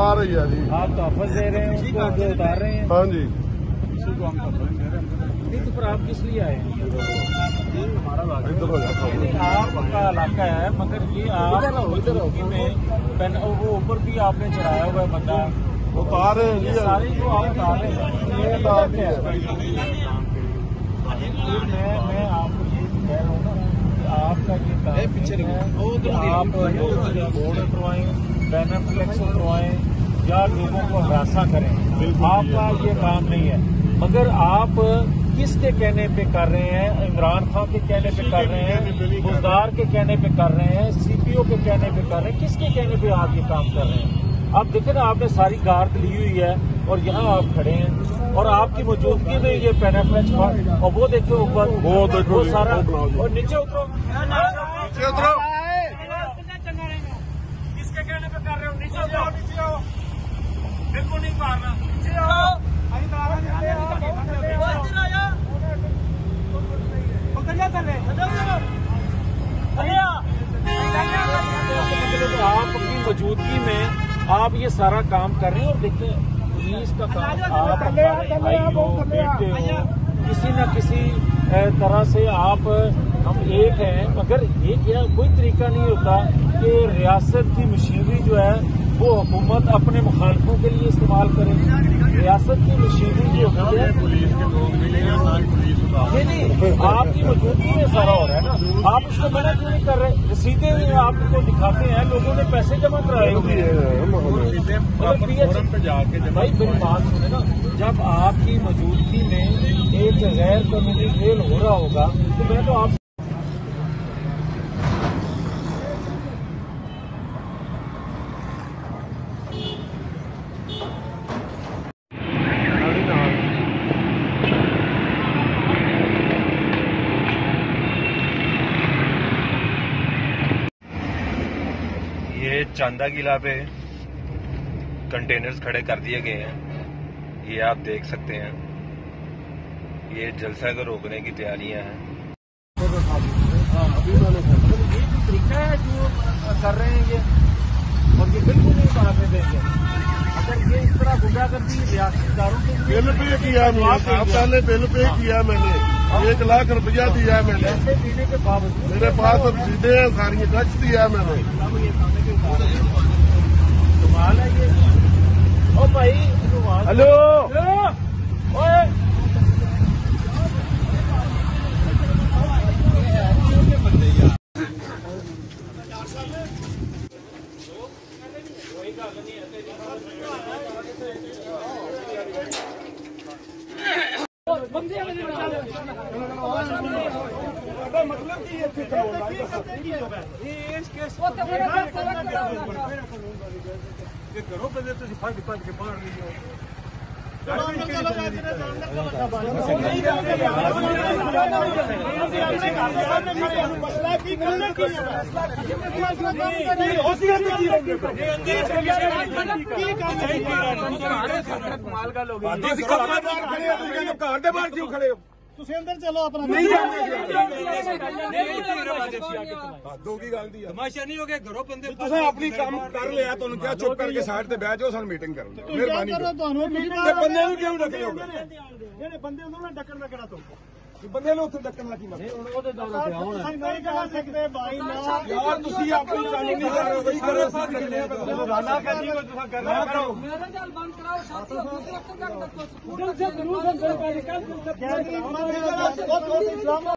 आ रही है जी। आप तोहफा दे रहे हैं, उसको जो उतार रहे हैं। हाँ जी, इसी को हम तोहफा दे रहे हैं। नहीं तो फिर आप किस लिए आए? हमारा आपका इलाका है, मगर ये आप में वो ऊपर भी आपने चढ़ाया हुआ है बंदा, उतार रहे हैं जी। सारे जो आप उतार रहे हैं ये बात है। मैं आपको ये कह रहा हूँ ना कि आपका ये काम पीछे है, आप बोर्ड करवाएं, बैनर फ्लेक्स करवाएं या लोगों को हरासा करें, आपका ये काम नहीं है। मगर आप किसके कहने पे कर रहे हैं? इमरान खान के कहने पे कर रहे हैं, बुजदार के कहने पे कर रहे हैं, सीपीओ के कहने पे कर रहे हैं, किसके कहने पे आप ये काम कर रहे हैं? आप देखें ना, आपने सारी गार्ड ली हुई है और यहाँ आप खड़े हैं और आपकी मौजूदगी में ये पैनाफ्लेक्स और वो देखो ऊपर, वो सारा, और नीचे उतरो, नीचे उतरो। किसके कहने पे कर रहे हो? नीचे उतरो, नीचे आओ, बिल्कुल नहीं मारना, नीचे आओ। आपकी मौजूदगी में आप ये सारा काम कर रहे हो। और देखिए, पुलिस का काम, आप भाई हो, बेटे हो, किसी न किसी तरह से आप हम एक हैं, मगर ये क्या कोई तरीका नहीं होता कि रियासत की मशीनरी जो है वो हुकूमत अपने मुखालफों के लिए इस्तेमाल करे। रियासत की मशीनरी जो है पुलिस के लोग भी नहीं, नहीं आपकी मौजूदगी में सारा हो रहा है ना, आप उसको मना क्यों नहीं कर रहे? रसीदें आपको दिखाते हैं, लोगों ने पैसे जमा कराए हुए हैं। भाई मेरी बात सुने ना, जब आपकी मौजूदगी में एक गैर कानूनी खेल हो रहा होगा तो मैं तो आप ये चांदा किला पे कंटेनर्स खड़े कर दिए गए हैं, ये आप देख सकते हैं। ये जलसा को रोकने की तैयारियां हैं। अभी मैंने ये जो तरीका है जो कर रहे हैं ये, और ये बिल्कुल नहीं मारने देंगे। अगर ये इस तरह गुंडागर्दी रियासतदारों के बिल पे किया पहले बिल पे किया मैंने, 1 लाख रुपया दिया मैंने, पैसे देने के बावजूद मेरे पास रसीदें हैं सारी, टैक्स दिया मैंने। कमाल है ये। ओ भाई हेलो, ओए मतलब की करो बंदे तो फट के मार लीजिए। ਤੁਸੀਂ ਅੰਦਰ ਚਲੋ ਆਪਣਾ ਨਹੀਂ ਤਮਾਸ਼ਾ ਨਹੀਂ ਹੋ ਗਿਆ ਘਰੋਂ ਬੰਦੇ ਤੁਸੀਂ ਆਪਣੀ ਕੰਮ ਕਰ ਲਿਆ ਤੁਹਾਨੂੰ ਕਿਹਾ ਚੁੱਪ ਕਰਕੇ ਸਾਈਡ ਤੇ ਬਹਿ ਜਾਓ ਸਾਨੂੰ ਮੀਟਿੰਗ ਕਰੋ ਮਿਹਰਬਾਨੀ ਤੁਹਾਨੂੰ ਬੰਦੇ ਨੂੰ ਕਿਉਂ ਡੱਕੇ ਹੋ ਜਿਹੜੇ ਬੰਦੇ ਉਹਨਾਂ ਨੂੰ ਡੱਕਣ ਦਾ ਕਿਹੜਾ ਤੋਂ ਬੰਦੇ ਨੂੰ ਉੱਥੇ ਡੱਕਣ ਦਾ ਕੀ ਮਤਲਬ ਉਹਦੇ ਦੌਰੇ ਤੇ ਆਉਣ ਨਹੀਂ ਕਰ ਸਕਦੇ ਬਾਈ ਨਾ ਯਾਰ ਤੁਸੀਂ ਆਪਣੀ ਕਾਨੂੰਨੀ ਕਾਰਵਾਈ ਕਰੋ ਰਾਣਾ ਕਰਨੀ ਕੋਈ ਤੁਸੀਂ ਕਰਨਾ ਕਰੋ मेरा जाल बंद कराओ साथी दूसरे तक